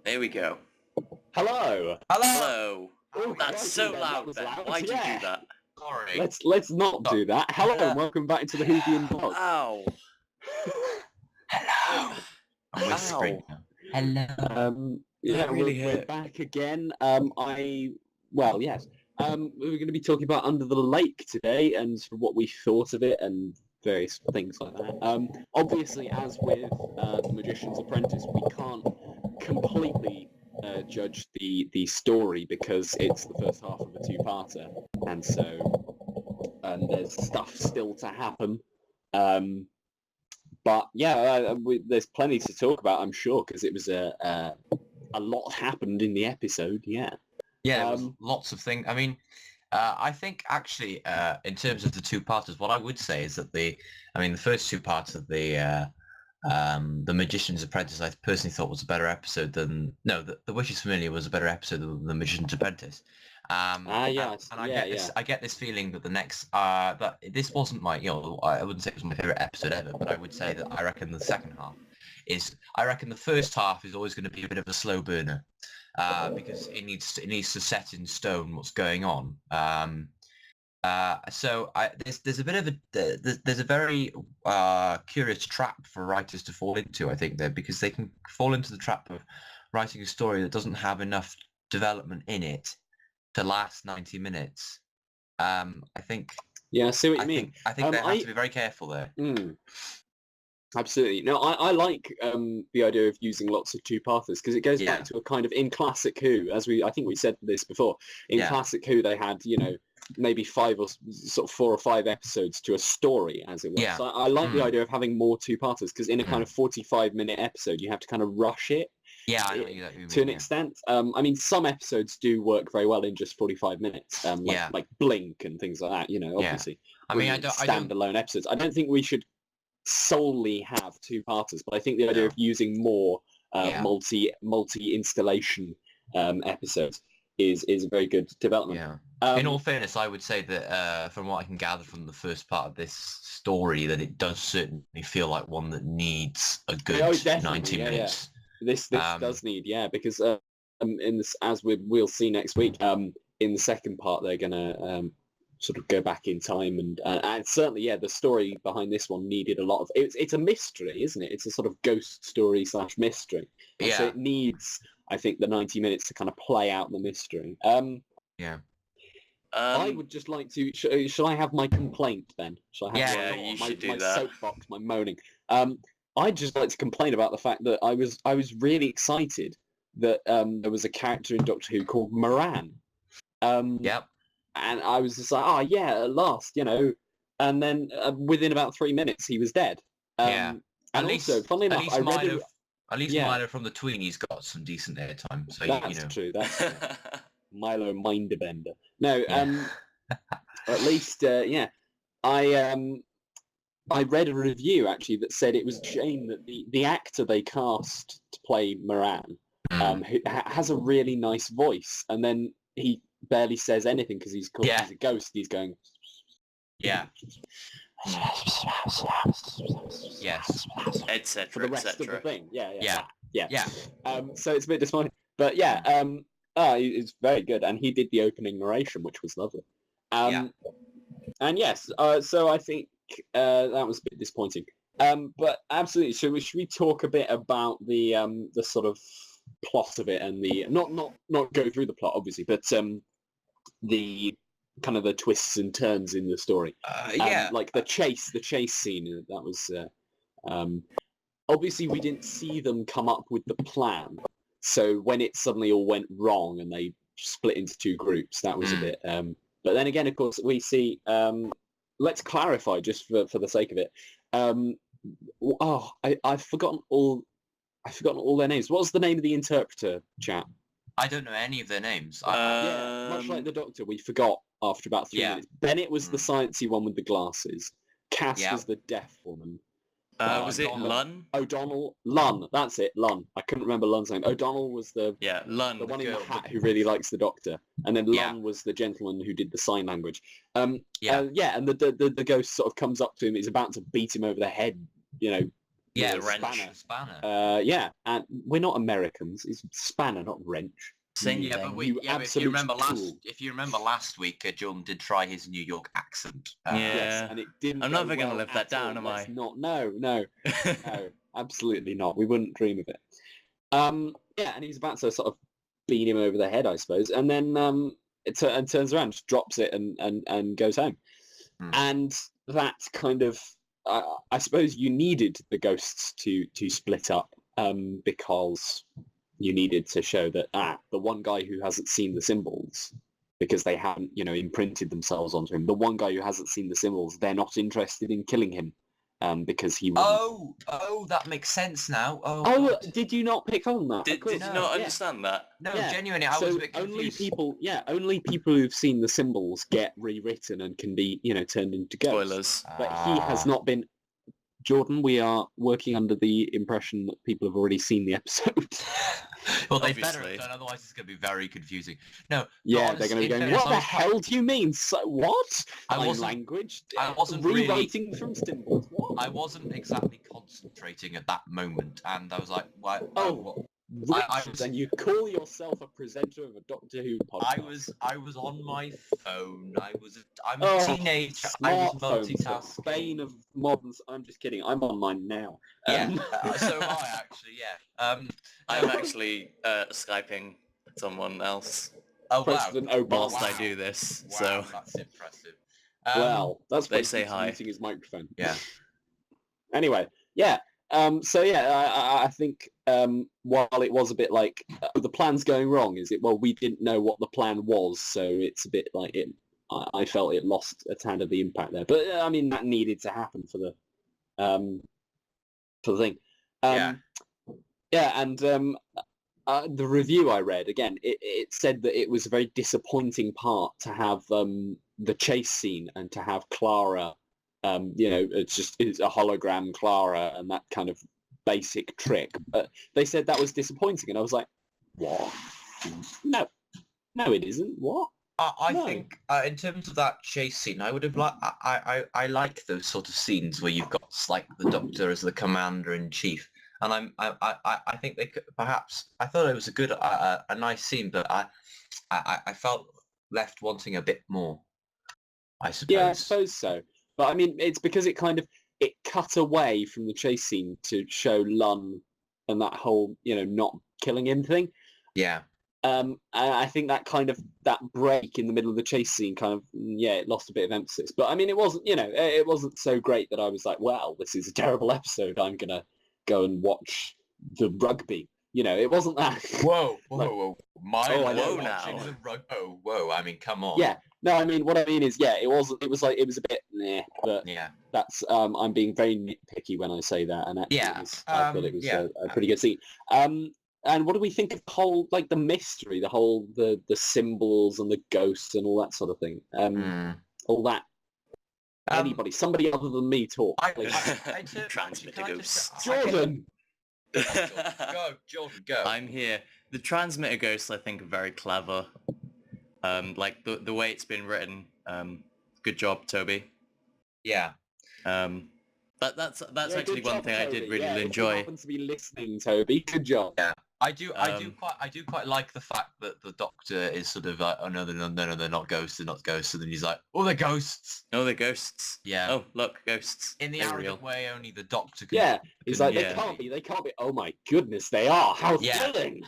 There we go. Hello. Hello. Oh, That's so that loud, was Ben. loud. Why'd you Yeah. do that? Sorry. Let's not do that. Hello and welcome back to the Whovian blog. Ow. Hello. I'm whispering. Ow. Hello. Yeah, That really we're hurt. back again. Yes. We're going to be talking about Under the Lake today and sort of what we thought of it and various things like that. Obviously, as with The Magician's Apprentice, we can't completely judge the story because it's the first half of a two-parter, and there's stuff still to happen. But yeah, there's plenty to talk about, I'm sure, because it was a lot happened in the episode. Yeah. Yeah, there was lots of things. I mean, I think actually, in terms of the two-parters, what I would say is that the first two parts of the Magician's Apprentice, I personally thought was a better episode than The Wish is Familiar was a better episode than The Magician's Apprentice. Yes. And I get this feeling that the next that this wasn't my, I wouldn't say it was my favorite episode ever, but I would say that I reckon the second half I reckon the first half is always going to be a bit of a slow burner because it needs to set in stone what's going on. So there's a bit of there's a very curious trap for writers to fall into, I think, there, because they can fall into the trap of writing a story that doesn't have enough development in it to last 90 minutes. I think. Yeah, I see what you mean. I think they have to be very careful there. Absolutely. No, I like the idea of using lots of two-parters because it goes back to a kind of, in classic Who, I think we said this before, in classic Who they had, maybe 4 or 5 episodes to a story, as it was. Yeah. So I like the idea of having more two-parters because in a kind of 45-minute episode you have to kind of rush it. Yeah, I know what you mean, to an extent. I mean, some episodes do work very well in just 45 minutes, like Blink and things like that, obviously. I mean, standalone episodes. I don't think we should solely have two-parters, but I think the idea of using more multi-installation episodes is a very good development. Yeah. In all fairness, I would say that from what I can gather from the first part of this story, that it does certainly feel like one that needs a good 90 minutes. This does need, because in this, as we'll see next week, in the second part they're gonna sort of go back in time and certainly the story behind this one needed a lot of it's a mystery, isn't it? It's a sort of ghost story / mystery. And so it needs, I think, the 90 minutes to kind of play out the mystery. I would just like to shall I have my complaint then? Shall I have you my should do my that. soapbox, my moaning? I'd just like to complain about the fact that I was really excited that there was a character in Doctor Who called Moran. And I was just like, at last, And then within about 3 minutes, he was dead. And also, funnily enough, I read at least Milo from the Tweenies got some decent airtime. So that's true. That's true. Milo Minderbender. No, at least, I read a review actually that said it was a shame that the actor they cast to play Moran who has a really nice voice, and then he barely says anything because he's a ghost. He's going etc. for the rest of the thing. Yeah. So it's a bit disappointing, but it's very good, and he did the opening narration, which was lovely. And yes, so I think that was a bit disappointing. But absolutely, should we talk a bit about the sort of plot of it and the not go through the plot obviously, but the kind of the twists and turns in the story. Like the chase scene. That was obviously we didn't see them come up with the plan. So when it suddenly all went wrong and they split into 2 groups, that was a bit. But then again, of course, we see. Let's clarify just for the sake of it. I've forgotten all their names. What's the name of the interpreter chap? I don't know any of their names. Much like the Doctor, we forgot after about 3 minutes. Bennett was the sciencey one with the glasses. Cass was the deaf woman. Was it Lunn? O'Donnell. Lunn, that's it, Lunn. I couldn't remember Lunn's name. O'Donnell was Lunn, the one in the hat who really likes the Doctor. And then Lunn was the gentleman who did the sign language. And the ghost sort of comes up to him, is about to beat him over the head, Yeah, the wrench. Spanner. Yeah, and we're not Americans. It's spanner, not wrench. Same Yeah, thing. but You if you absolute remember fool. last week, Jordan did try his New York accent. Yeah. Yes, and it didn't. I'm go never gonna well live that at down, all. am Let's I? Not. No, no, no, absolutely not. We wouldn't dream of it. Yeah, and he's about to sort of beat him over the head, I suppose, and then and turns around, just drops it, and goes home. Hmm. And that kind of, I suppose, you needed the ghosts to split up because you needed to show that the one guy who hasn't seen the symbols, because they haven't, imprinted themselves onto him. The one guy who hasn't seen the symbols, they're not interested in killing him, because he. Oh, that makes sense now. Oh, God. did you not pick on that? Did you not understand that? No, Yeah. genuinely, I was a bit only confused. only people who've seen the symbols get rewritten and can be, turned into ghosts. Spoilers. But he has not been. Jordan, we are working under the impression that people have already seen the episode. Well, they better Obviously. have done, otherwise it's going to be very confusing. No, Yeah, but they're going to be honestly, going, in what fairness, the hell do you mean? So, what? I Sign wasn't- language? I wasn't really- Rewriting from symbols? What? I wasn't exactly concentrating at that moment, and I was like, "Why? Oh. I Richard, was- and you call yourself a presenter of a Doctor Who podcast? I was on my phone. I'm Oh, a teenager. I was Smartphones, the multitasking. bane of modern. I'm just kidding. I'm on mine now. Yeah, so am I actually. Yeah. I'm actually Skyping someone else Oh wow. President Obama. whilst I do this. Wow, So that's impressive. Well, that's they why say he's hi. using his microphone. Yeah. Anyway, yeah. So yeah, I think while it was a bit like the plan's going wrong, is it? Well, we didn't know what the plan was, so it's a bit like it. I felt it lost a tad of the impact there, but I mean that needed to happen for the thing. Yeah. Yeah, and the review I read again, it said that it was a very disappointing part to have the chase scene and to have Clara. It's a hologram Clara and that kind of basic trick. But they said that was disappointing, and I was like, what? No, it isn't. What? I No. think in terms of that chase scene, I would have liked. I like those sort of scenes where you've got like the Doctor as the commander in chief, and I think they could, perhaps I thought it was a good a nice scene, but I felt left wanting a bit more. I suppose. Yeah, I suppose so. But I mean, it's because it cut away from the chase scene to show Lun and that whole not killing him thing. Yeah. And I think that break in the middle of the chase scene it lost a bit of emphasis. But I mean, it wasn't so great that I was like, well, this is a terrible episode. I'm gonna go and watch the rugby. It wasn't that. Whoa. I know. Whoa. I mean, come on. Yeah. No, I mean, what I mean is, it wasn't. It was a bit, but Yeah. that's. I'm being very nitpicky when I say that, and actually, Yeah, I thought it was a pretty good scene. And what do we think of the whole, the mystery, the symbols and the ghosts and all that sort of thing? All that. Anybody, somebody other than me, talk. Please. Transmitter ghosts. Jordan. Jordan, go. I'm here. The transmitter ghosts, I think, are very clever. Like the way it's been written. Good job, Toby. Yeah. That's Yeah, actually good one job, thing I Toby. did really If you enjoy. happen to be listening, Toby, good job. Yeah. I do quite like the fact that the Doctor is sort of like, oh no, they're not ghosts, they're not ghosts, and then he's like, oh, they're ghosts. No, they're ghosts. Yeah. Oh, look, ghosts. In the They're arrogant real. way, only the Doctor can. Yeah, he's like, yeah. they can't be. Oh my goodness, they are. How Yeah. thrilling!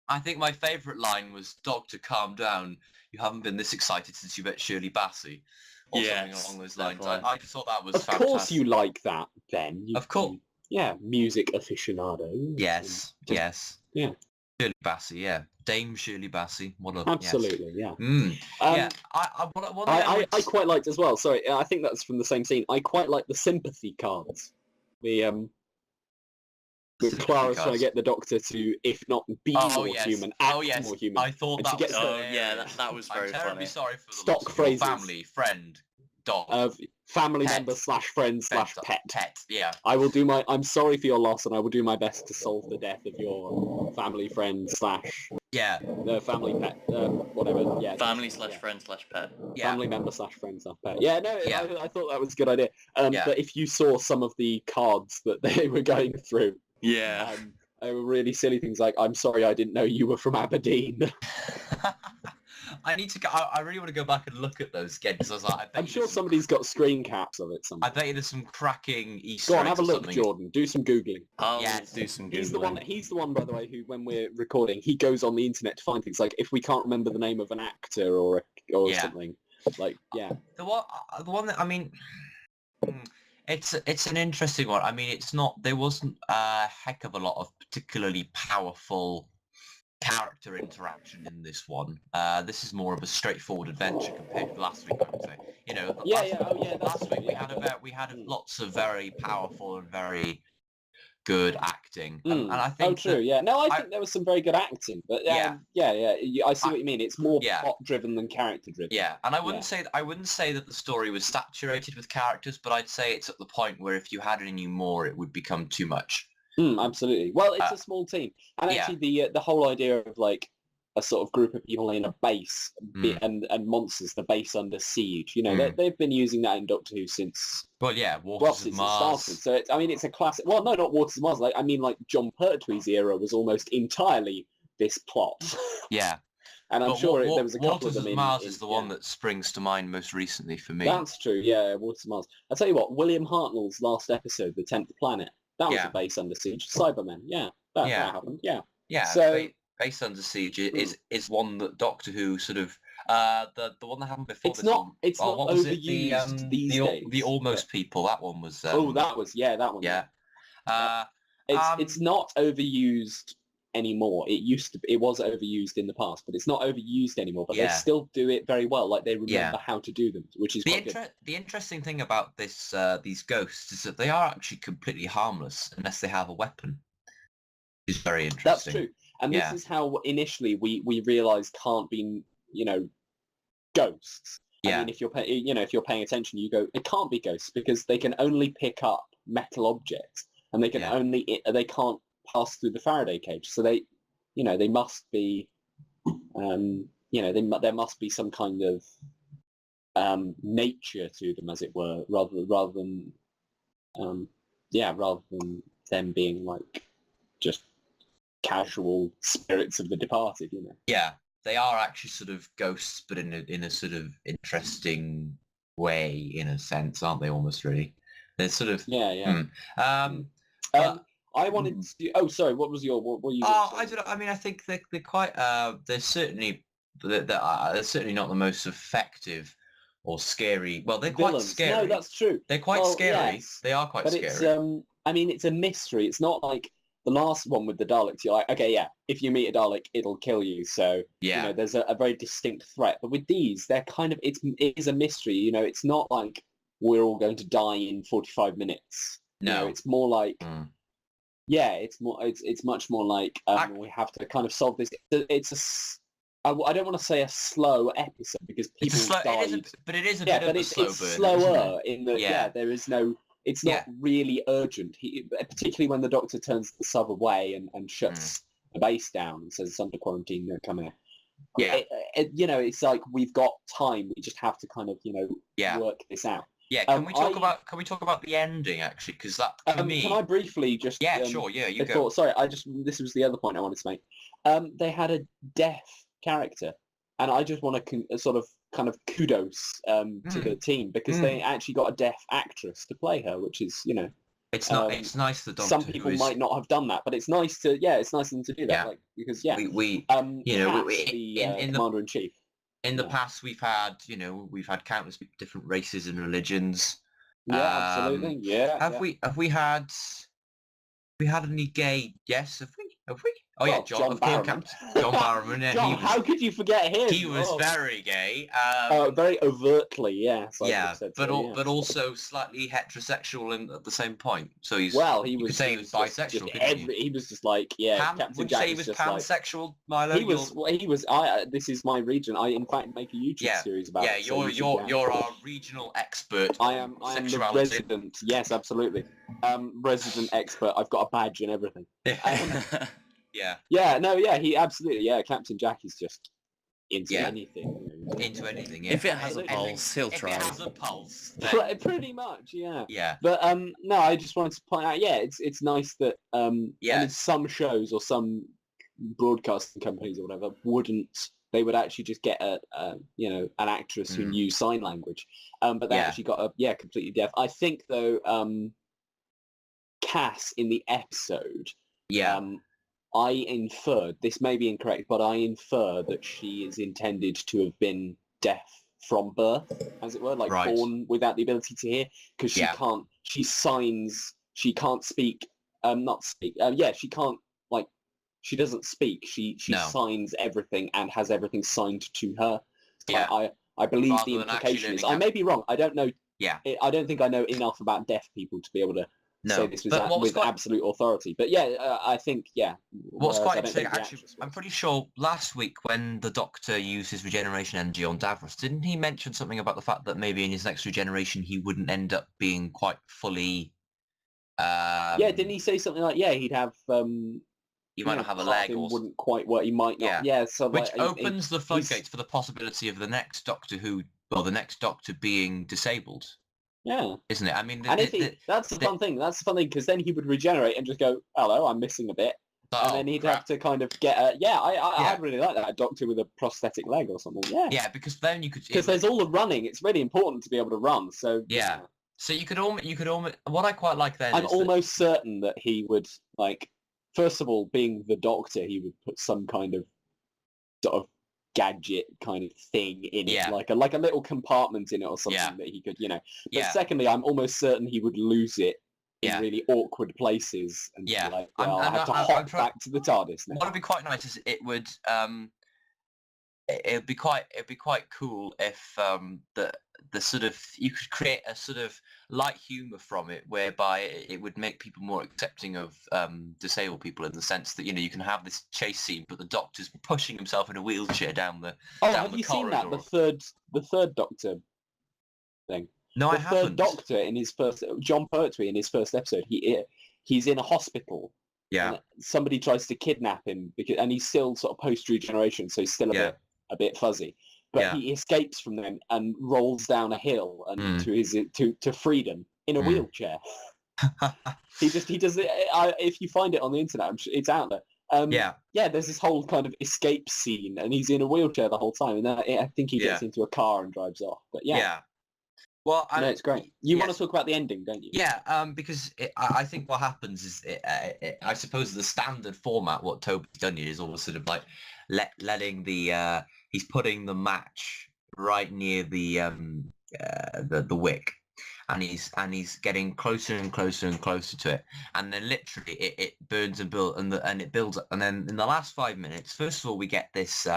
I think my favourite line was, Doctor, calm down. You haven't been this excited since you met Shirley Bassey. Or something Yes, along those lines. definitely. I thought that was Of fantastic. course you like that, Ben. Of course. Yeah, music aficionado. Yes. Yeah. Shirley Bassey, yeah. Dame Shirley Bassey. What a... Absolutely, yeah. Yes. Yeah. I quite liked as well. Sorry, I think that's from the same scene. I quite like the sympathy cards. With Clara's trying to get the Doctor to, if not be more human, act more human. I thought And that she was gets Oh yeah, that was very I'm terribly funny. sorry for the Stock loss of your phrases. family, friend, dog. family Pet. member slash friend slash pet. Pet, yeah. I will do I'm sorry for your loss, and I will do my best to solve the death of your family friend slash family pet, whatever. Yeah. Family slash friend slash pet. Yeah. Family member slash friend slash pet. Yeah, no, Yeah. I thought that was a good idea. Yeah. But if you saw some of the cards that they were going through, Yeah. they were really silly things like, "I'm sorry, I didn't know you were from Aberdeen." I need to go. I really want to go back and look at those again because I was like, I'm sure somebody's got screen caps of it somewhere. I bet you there's some cracking Easter Go on, eggs have a or look, something. Jordan. Do some googling. I'll Yes. do some He's googling. he's the one, by the way, who, when we're recording, he goes on the internet to find things like if we can't remember the name of an actor or something. Like, yeah. The one that I mean, it's an interesting one. I mean, there wasn't a heck of a lot of particularly powerful character interaction in this one. This is more of a straightforward adventure compared to last week, I would say. You know, last week we had lots of very powerful and very good acting, and I think true. Yeah, no, I think there was some very good acting, but I see what you mean. It's more plot driven than character driven. Yeah, and I wouldn't say that the story was saturated with characters, but I'd say it's at the point where if you had any more, it would become too much. Absolutely. Well, it's a small team, and actually the whole idea of like a sort of group of people in a base and monsters, the base under siege. You know, they've been using that in Doctor Who since Waters of Mars. It started. So it's a classic. Well, no, not Waters of Mars. Like, I mean, like John Pertwee's era was almost entirely this plot. Yeah. And I'm sure there was a couple Waters of them of Mars is the one that springs to mind most recently for me. That's true. Yeah, Waters of Mars. I'll tell you what. William Hartnell's last episode, The 10th Planet. That was a base under siege. Cybermen, that happened, Yeah, so Base Under Siege is one that Doctor Who sort of the one that happened before. It's not overused these days. The Almost People. That one was. That one. Yeah. It's not overused anymore. It was overused in the past, but it's not overused anymore. But they still do it very well. Like they remember how to do them, which is quite good. The interesting thing about these ghosts is that they are actually completely harmless unless they have a weapon. It's very interesting. That's true, and this is how initially we realised can't be ghosts. I mean, if you're paying attention, you go, it can't be ghosts because they can only pick up metal objects, and they can't pass through the Faraday cage. So they must be, there must be some kind of nature to them, as it were, rather than them being like just casual spirits of the departed. You know. Yeah, they are actually sort of ghosts, but in a sort of interesting way, in a sense, aren't they? Almost really. They're sort of I wanted to. Oh, sorry. What were you? I don't know. I mean, I think they're quite. They're certainly not the most effective or scary. Well, they're quite scary. No, that's true. They're quite scary. Yes. They are quite scary. It's I mean, it's a mystery. It's not like the last one with the Daleks. You're like, okay, if you meet a Dalek, it'll kill you. So there's a very distinct threat. But with these, they're kind of it is a mystery. You know, it's not like we're all going to die in 45 minutes. No, you know, it's more like. It's much more like we have to kind of solve this. I don't want to say a slow episode because people died. But it is a bit of a slow burn. It's slower in that there is no. It's not really urgent. Particularly when the Doctor turns the sub away and shuts the base down and says it's under quarantine. No, come here. Yeah. It's like we've got time. We just have to kind of work this out. Yeah, can we talk about the ending actually? Because that for me. Can I briefly just? Yeah, sure. Yeah, you go. Sorry, this was the other point I wanted to make. They had a deaf character, and I just want to sort of kind of kudos to the team because they actually got a deaf actress to play her, which is It's not. It's nice that some people might not have done that, but it's nice to it's nice of them to do that. Yeah. Like, because we in Commander in Chief. In the past, we've had countless different races and religions. Yeah, absolutely. Yeah. Have we had any gay? Yes, have we? Oh yeah, Well, John Barrowman. John Barrowman. Yeah, John, how could you forget him? he was very gay. Very overtly, yes. I would Yeah, have said but so, yes. but also slightly heterosexual at the same point. So he's Well, he you was. could say he was bisexual. He was just like, yeah. Captain would you Jack say he was pansexual, Milo? He was. Well, he was. This is my region. I in fact make a YouTube series about. Yeah, it, so you're our regional expert. I am the resident. Yes, absolutely. Resident expert. I've got a badge and everything. Yeah. Yeah. No. Yeah. He absolutely. Yeah. Captain Jack is just into anything. Into anything. Yeah. If it has a pulse, he'll try. If it has a pulse. Pretty much. Yeah. Yeah. But no, I just wanted to point out. Yeah, it's nice that and in some shows or some broadcasting companies or whatever they would actually just get an actress who knew sign language, but they actually got a completely deaf. I think though, Cass in the episode, I inferred, this may be incorrect, but I infer that she is intended to have been deaf from birth, as it were, like born without the ability to hear, because she can't. She signs. She can't speak. She can't. She doesn't speak. She signs everything and has everything signed to her. So I believe the implication is. I may be wrong. I don't know. Yeah. I don't think I know enough about deaf people to be able to say this with absolute authority. But I think What's quite interesting, actually, I'm pretty sure last week when the Doctor used his regeneration energy on Davros, didn't he mention something about the fact that maybe in his next regeneration he wouldn't end up being quite fully? Didn't he say something like he'd have? He might not have a leg, or wouldn't quite work. He might not. Yeah, so which opens the floodgates for the possibility of the next Doctor the next Doctor being disabled. Yeah, isn't it? I mean, that's the fun thing. That's the fun thing because then he would regenerate and just go, "Hello, I'm missing a bit," and then he'd have to kind of get a. I'd really like that, a Doctor with a prosthetic leg or something. Yeah, because then you could there's all the running. It's really important to be able to run. So so you could almost. What I quite like then. I'm almost certain that he would First of all, being the Doctor, he would put some kind of sort of gadget kind of thing in it, like a little compartment in it or something that he could, But secondly, I'm almost certain he would lose it in really awkward places and be like, well, I have to hop back to the TARDIS now. What would be quite nice is it'd be quite cool if the sort of you could create a sort of light humor from it, whereby it would make people more accepting of disabled people in the sense that you can have this chase scene, but the Doctor's pushing himself in a wheelchair down the. Have you seen that the third Doctor thing? No, I haven't. The third Doctor in his first John Pertwee in his first episode, he's in a hospital. Yeah. And somebody tries to kidnap him and he's still sort of post regeneration, so he's still a bit fuzzy. But he escapes from them and rolls down a hill and to freedom in a wheelchair. he does it. If you find it on the internet, I'm sure it's out there. There's this whole kind of escape scene, and he's in a wheelchair the whole time. And I think he gets into a car and drives off. But well, it's great. You want to talk about the ending, don't you? Yeah, because I think what happens is, I suppose the standard format, what Toby's done here is almost sort of like letting the he's putting the match right near the wick, and he's getting closer and closer and closer to it, and then literally it burns and builds and it builds up, and then in the last 5 minutes, first of all, we get this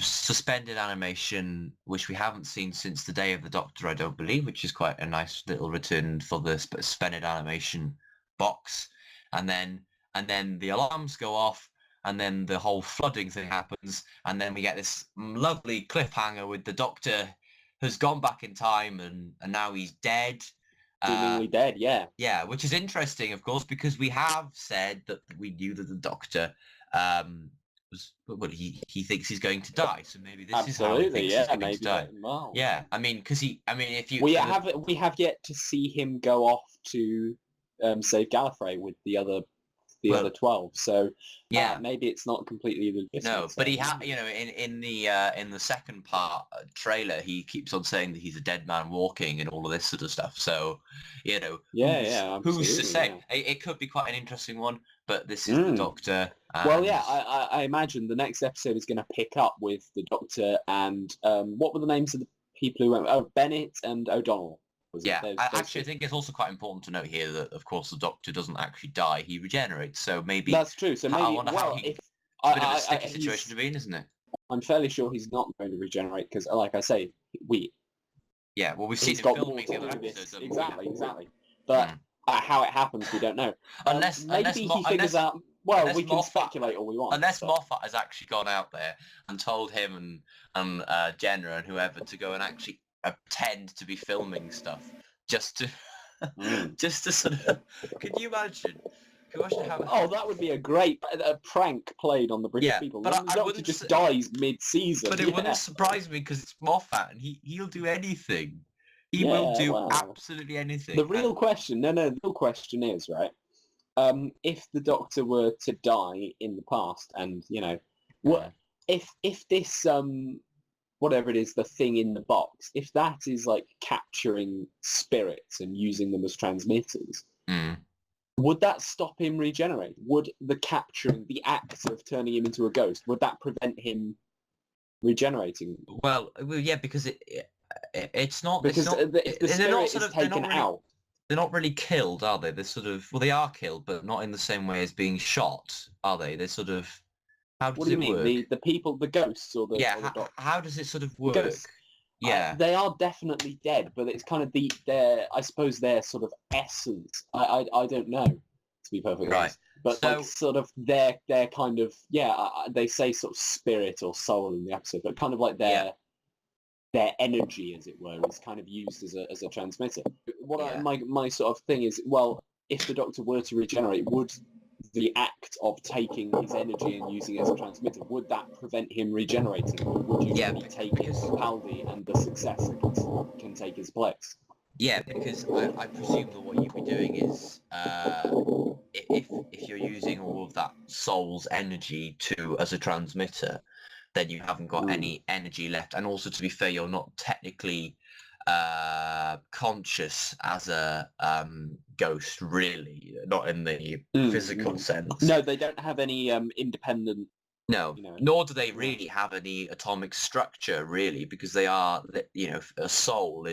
suspended animation, which we haven't seen since the Day of the Doctor, I don't believe, which is quite a nice little return for the suspended animation box, and then the alarms go off, and then the whole flooding thing happens, and then we get this lovely cliffhanger with the Doctor has gone back in time, and now he's dead. Seemingly dead, yeah. Yeah, which is interesting, of course, because we have said that we knew that the Doctor he thinks he's going to die, so maybe this is how he thinks he's going to die. Well. Yeah, if you... We have yet to see him go off to save Gallifrey with the other 12, so maybe it's not completely the but he had in the second part trailer, he keeps on saying that he's a dead man walking and all of this sort of stuff, so who's to say? It could be quite an interesting one, but this is the Doctor. Well, I imagine the next episode is going to pick up with the Doctor and what were the names of the people who went? Bennett and O'Donnell. Yeah, I think it's also quite important to note here that, of course, the Doctor doesn't actually die; he regenerates. So maybe that's true. So maybe I wonder how he. if It's a bit of a sticky situation to be in, isn't it? I'm fairly sure he's not going to regenerate because, like I say, Yeah, well, we've seen he's him got filming more the other to do this. episodes. Exactly. But how it happens, we don't know. Maybe he figures out. Well, we can speculate all we want. Unless Moffat has actually gone out there and told him and Jenna and whoever to go and actually pretend to be filming stuff just to just to sort of. Can you imagine? Oh, that would be a great prank played on the British people. But the Doctor just dies mid-season. But it wouldn't surprise me because it's Moffat and he'll do anything. He will do absolutely anything. The real question, the real question is, right, if the Doctor were to die in the past and, what if this, whatever it is, the thing in the box, if that is like capturing spirits and using them as transmitters, would that stop him regenerating? Would the act of turning him into a ghost, would that prevent him regenerating? Well, yeah, because it's not... Because the spirit is taken out. They're not really killed, are they? They're sort of... Well, they are killed, but not in the same way as being shot, are they? They're sort of... How does it work? What do you mean? The people, the ghosts or the... Yeah, or the Doctor? How does it sort of work? Yeah, they are definitely dead, but it's kind of their, I suppose, their sort of essence. I don't know, to be perfectly honest. But so, like sort of their kind of they say sort of spirit or soul in the episode, but kind of like their energy, as it were, is kind of used as a transmitter. My sort of thing is, well, if the Doctor were to regenerate, would the act of taking his energy and using it as a transmitter, would that prevent him regenerating? Or would you take his Capaldi and the successor can take his place? Yeah, because I presume that what you'd be doing is, if you're using all of that soul's energy as a transmitter, then you haven't got any energy left. And also, to be fair, you're not technically conscious as a ghost, really, not in the physical sense. No, they don't have any independent... No, nor do they really have any atomic structure, really, because they are, a soul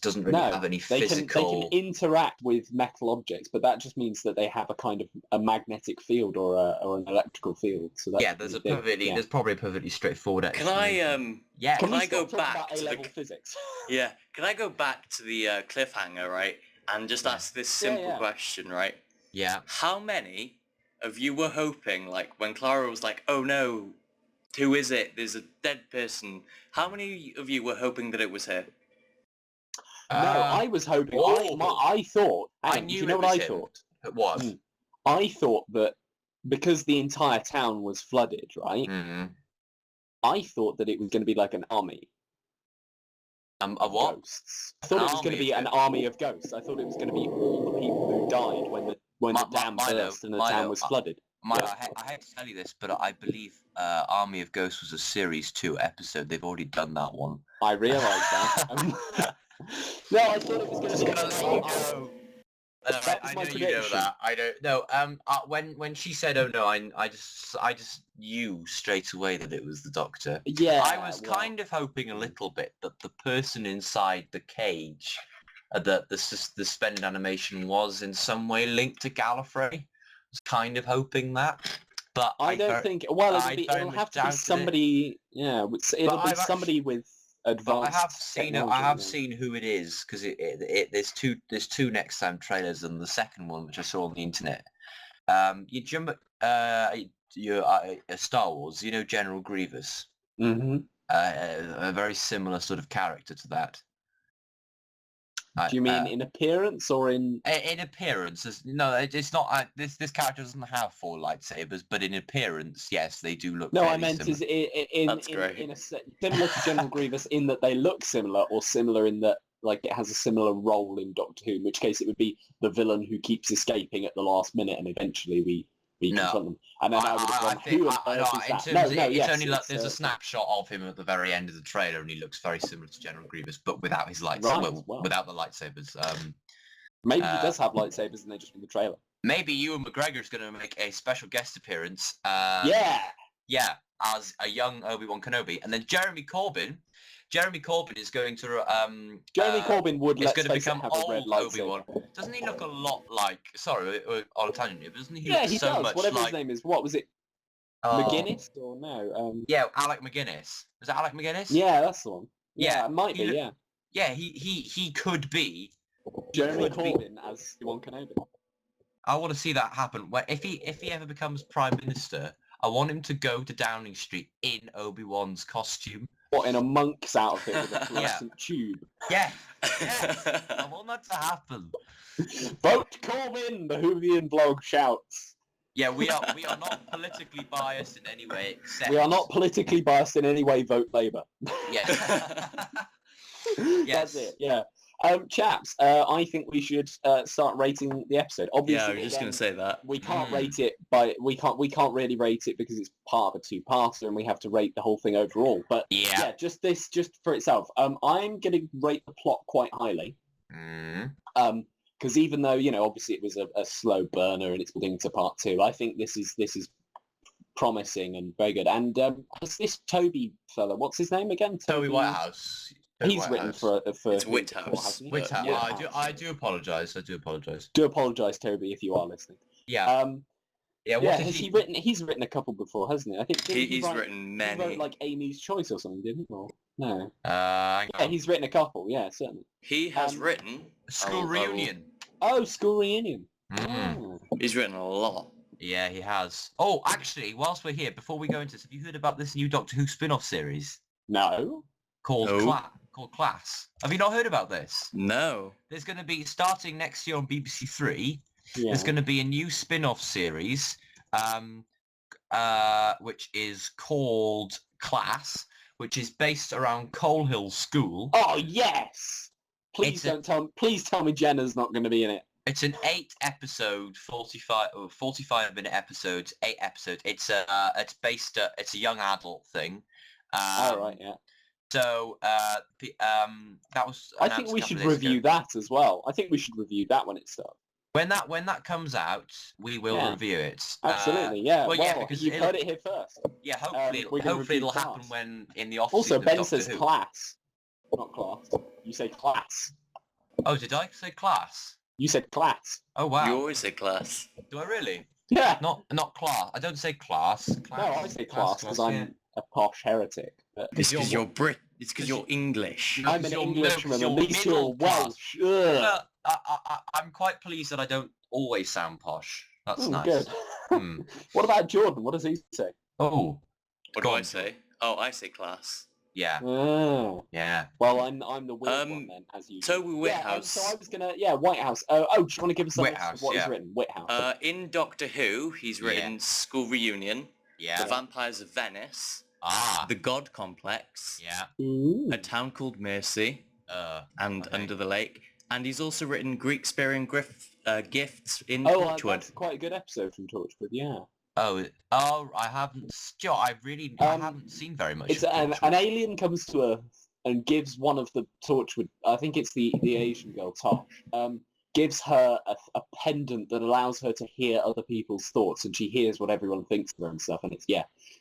doesn't really have any physical... They can interact with metal objects, but that just means that they have a kind of a magnetic field or an electrical field. So that's there's probably a perfectly straightforward explanation. Can I go back to A-level physics? Yeah, can I go back to the cliffhanger, right, and just ask this simple question, right? Yeah. How many of you were hoping, like, when Clara was like, "Oh no, who is it? There's a dead person." How many of you were hoping that it was her? No, I was hoping. I thought. I knew. You know what I thought? It was. I thought that because the entire town was flooded, right? Mm-hmm. I thought that it was going to be like an army. A what? Ghosts. I thought it was going to be an army of ghosts. I thought it was going to be all the people who died when the dam burst and the town was flooded. I hate to tell you this, but I believe Army of Ghosts was a Series 2 episode. They've already done that one. I realised that. No, I thought it was going to be... I know you know that. I don't know. When she said, "Oh no," I just knew straight away that it was the Doctor. Yeah. I was kind of hoping a little bit that the person inside the cage, that the suspended animation was in some way linked to Gallifrey. I was kind of hoping that, but I don't think. Well, it'll have to be somebody. Yeah, it'll be somebody with advanced. I have seen who it is because there's two next time trailers and the second one which I saw on the internet. You remember Star Wars? You know General Grievous. Mm-hmm. A very similar sort of character to that. Do you mean in appearance or in... In appearance? No, it's not... This character doesn't have 4 lightsabers, but in appearance, yes, they do look I meant similar. Similar to General Grievous in that they look similar, or similar in that like it has a similar role in Doctor Who, in which case it would be the villain who keeps escaping at the last minute and eventually we confront them. And then I would have there's a snapshot of him at the very end of the trailer and he looks very similar to General Grievous, but without his lightsabers. Without the lightsabers. Maybe he does have lightsabers and they're just in the trailer. Maybe Ewan McGregor's going to make a special guest appearance. Yeah! Yeah, as a young Obi-Wan Kenobi. And then Jeremy Corbyn is going to Jeremy Corbyn would, is let's going to face it, become have a red old lightsaber. Obi-Wan. Doesn't he look a lot like? Sorry, we're on a tangent here, but doesn't he Yeah, look he so does. much Whatever like? his name is. What was it? Oh, McGuinness or no? yeah, Alec McGuinness. Is that Alec McGuinness? Yeah, that's the one. Yeah, Yeah, it might be. he look- Yeah, Yeah, he could be. Jeremy could be- Corbyn as Obi-Wan Kenobi. I want to see that happen. Where if he ever becomes prime minister, I want him to go to Downing Street in Obi-Wan's costume. What, in a monk's outfit with a fluorescent tube? Yeah, yes, I want that to happen. Vote Corbyn! The Whovian blog shouts. Yeah, we are not politically biased in any way, except We are not politically biased in any way. Vote Labour. Yeah. That's it. Yeah. Chaps, I think we should start rating the episode. Obviously, Yeah, I was just again, going to say that. we can't rate it we can't really rate it because it's part of a two-parter and we have to rate the whole thing overall. But Yeah. just for itself. I'm going to rate the plot quite highly. Because even though, obviously it was a slow burner and it's building to part 2, I think this is promising and very good. And this Toby fella, what's his name again? Toby Whitehouse. He's written for It's Whithouse. Whithouse. Yeah. I do apologise. Do apologise, Toby, if you are listening. Yeah. He's written a couple before, hasn't he? I think He's written many. He wrote like Amy's Choice or something, didn't he? Or, no. Hang Yeah, on. he's written a couple. Yeah, certainly. He has written... School Reunion. Oh, School Reunion. Mm. Oh. He's written a lot. Yeah, he has. Oh, actually, whilst we're here, before we go into this, have you heard about this new Doctor Who spin-off series No. called No. called Class? Have you not heard about this? No. There's going to be, starting next year on BBC Three, Yeah. there's going to be a new spin-off series, which is called Class, which is based around Coal Hill School. Oh yes. Please tell me Jenna's not going to be in it. It's an 8-episode, 45-minute episodes, 8 episodes. It's a young adult thing. All right, yeah. So that was. I think we should review that as well. I think we should review that when it starts. When that comes out, we will review it. Absolutely, yeah. Well, yeah, because you've heard it here first. Yeah, hopefully, it'll happen when in the off Also, season of Ben Doctor says Who. class, not class. You say class. Oh, did I say class? You said class. Oh wow. You always say class. Do I really? Yeah. Not class. I don't say class. No, I say class because I'm a posh heretic. But It's because you're Brit. It's because you're English. I'm an you're Englishman, at least middle you're class. Welsh. Ugh. Well, I'm quite pleased that I don't always sound posh. That's nice. Good. Hmm. What about Jordan? What does he say? Oh, What Go do on. I say? Oh, I say class. yeah, Oh. yeah. Well, I'm the weird one then, as you. Toby Whithouse. So I was gonna, Whitehouse. Do you want to give us some Whithouse, what yeah. he's written? Whithouse. In Doctor Who, he's written School Reunion, Yeah. The Vampires of Venice, Ah. The God Complex, Yeah. Ooh. A Town Called Mercy, and okay. Under the Lake. And he's also written Greek-sparing gifts in Oh, Torchwood. that's quite a good episode from Torchwood. Yeah. Oh, I haven't. Joe, I haven't seen very much. It's of an Torchwood. alien comes to Earth and gives one of the Torchwood. I think it's the Asian girl Tosh. Gives her a pendant that allows her to hear other people's thoughts, and she hears what everyone thinks of her and stuff. And it's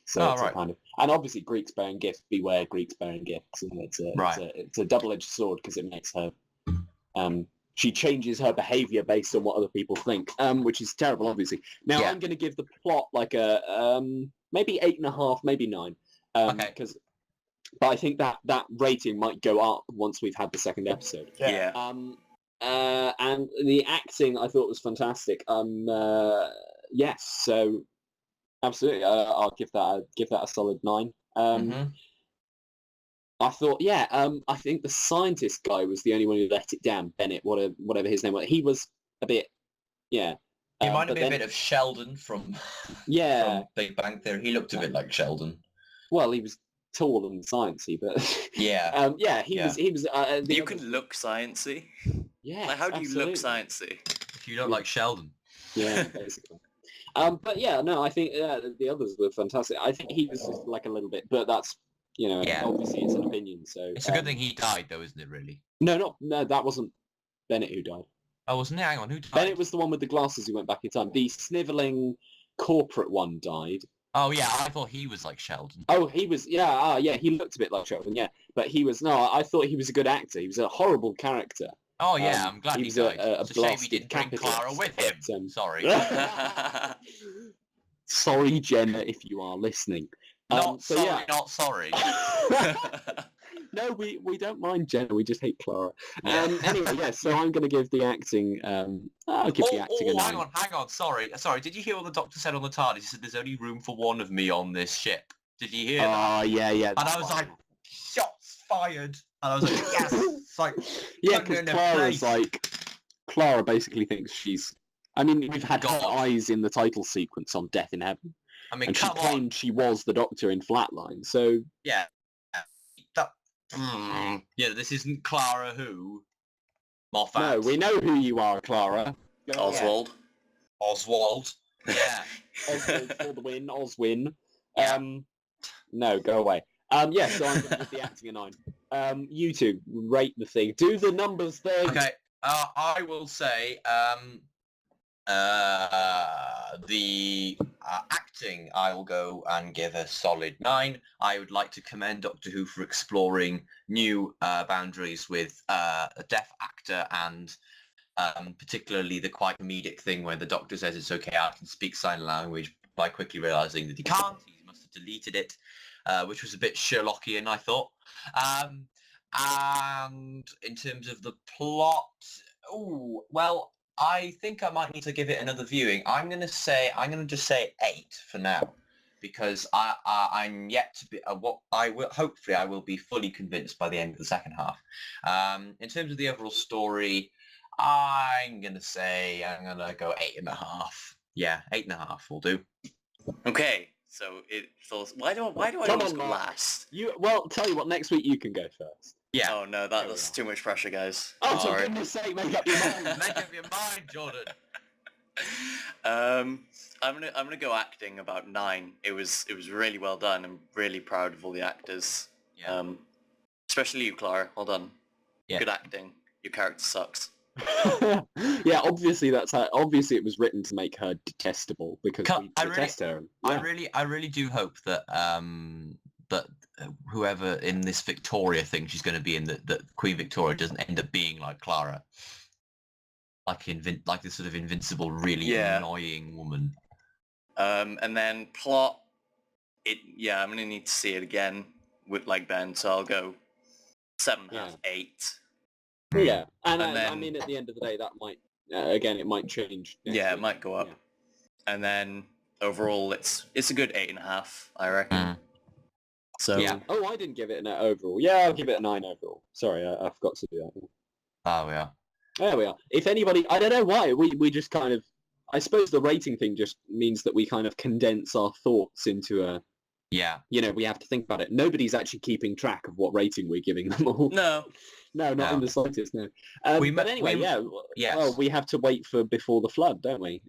so Oh, it's right. a kind of, and obviously Greeks bearing gifts. Beware Greeks bearing gifts, and it's a double-edged sword because it makes her. She changes her behaviour based on what other people think, which is terrible, obviously. Now Yeah. I'm going to give the plot like a maybe 8.5, maybe 9. Okay. But I think that rating might go up once we've had the second episode. Yeah. And the acting I thought was fantastic. Yes, so absolutely, I'll give that a solid 9. Mhm. I thought, I think the scientist guy was the only one who let it down. Bennett, whatever his name was. He was a bit, He reminded but me a bit of Sheldon from yeah. Big Bang Theory. He looked a bit like Sheldon. Well, he was tall and sciencey, but Yeah. he was. You can look sciencey. Yeah. Like, how do you look absolutely. sciencey? If you don't like Sheldon. Yeah, basically. But yeah, no, I think the others were fantastic. I think he was just like a little bit, but that's obviously it's an opinion. So It's a good thing he died, though, isn't it? Really? No, that wasn't Bennett who died. Oh, wasn't it? Hang on, who died? Bennett was the one with the glasses who went back in time. The snivelling corporate one died. Oh yeah, I thought he was like Sheldon. Oh, he was, yeah, he looked a bit like Sheldon, yeah. But he was, no, I thought he was a good actor. He was a horrible character. Oh yeah, I'm glad he he was died. a It's a shame he blasted didn't bring capitalist, Clara with him. but, Sorry. Sorry, Jenna, if you are listening. Not so, sorry, yeah. not sorry. No, we don't mind Jenna. We just hate Clara. Yeah. Anyway, yeah. So I'm going to give the acting. I'll give the acting a 9. hang on. Sorry. Did you hear what the doctor said on the TARDIS? He said there's only room for one of me on this ship. Did you hear that? Oh, yeah. And I was like, shots fired. And I was like, yes. It's like, yeah, because Clara's like, Clara basically thinks she's. I mean, we've had her eyes in the title sequence on Death in Heaven. I mean, and she claimed she was the Doctor in Flatline. So yeah. Yeah, this isn't Clara who. Moffat. No, we know who you are, Clara. Oswald. Oswald. Yeah. Oswald for the win. Oswin. Yeah. No, go away. Yeah, so I'm going to give the acting a 9. You two, rate the thing. Do the numbers thing. Okay. I will say the acting, I will go and give a solid 9. I would like to commend Doctor Who for exploring new boundaries with a deaf actor and particularly the quite comedic thing where the Doctor says it's okay, I can speak sign language, by quickly realising that he can't. He must have deleted it, which was a bit Sherlockian, I thought. And in terms of the plot, I think I might need to give it another viewing. I'm gonna just say 8 for now, because I'm yet to be. Hopefully I will be fully convinced by the end of the second half. In terms of the overall story, I'm gonna go 8.5. Yeah, 8.5 will do. Okay, so it feels. Why do I always go last? Tell you what. Next week you can go first. Yeah. Oh no, that's too much pressure, guys. Oh, I'm sorry. for goodness sake, make up your mind. Make up your mind, Jordan. I'm gonna go acting about 9. It was really well done. I'm really proud of all the actors. Yeah. Especially you, Clara. Well done. Yeah. Good acting. Your character sucks. Yeah, obviously that's how. Obviously, it was written to make her detestable because we detest her. Yeah. I really do hope that that whoever in this Victoria thing she's going to be in, that Queen Victoria doesn't end up being like Clara, like this sort of invincible, really annoying woman. And then plot. I'm gonna need to see it again with like Ben, so I'll go 7.5, 8. Yeah, and then, I mean, at the end of the day, that might again, it might change. Yeah, it might go up. Yeah. And then overall, it's a good 8.5, I reckon. So yeah. Oh, I didn't give it an overall. Yeah, I'll give it a 9 overall. Sorry, I forgot to do that. Oh yeah. There we are. If anybody, I don't know why we just kind of. I suppose the rating thing just means that we kind of condense our thoughts into a. Yeah. You know, we have to think about it. Nobody's actually keeping track of what rating we're giving them all. No. No, not in the slightest, no. But anyway, yes. Well, we have to wait for Before the Flood, don't we?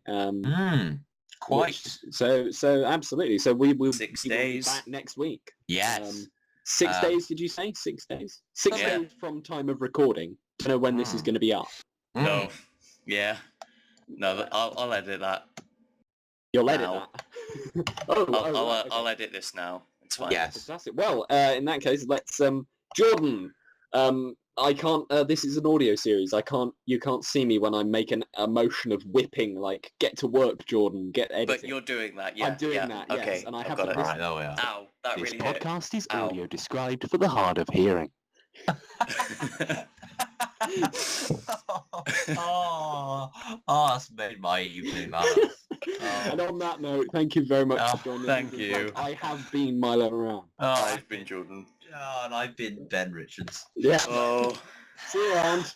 Quite. So absolutely. So we will 6 be days back next week. Yes. 6 days, did you say? 6 days? 6 days from time of recording. I don't know when this is going to be up. No. Yeah. No, I'll edit that. You'll edit that? I'll edit this now. It's fine. Yes. Fantastic. Well, in that case, let's... Jordan, I can't... this is an audio series. You can't see me when I make a motion of whipping, like, get to work, Jordan, get editing. But you're doing that, yeah. I'm doing that, yes. Okay, And I I've have got to... it. Right, there we are. Ow, that This really hurt. podcast is audio described for the hard of hearing. That's made my evening, man. And on that note, thank you very much for joining us. Thank you. I have been Milo Around. I've been Jordan. And I've been Ben Richards. Yeah. Oh. See you around.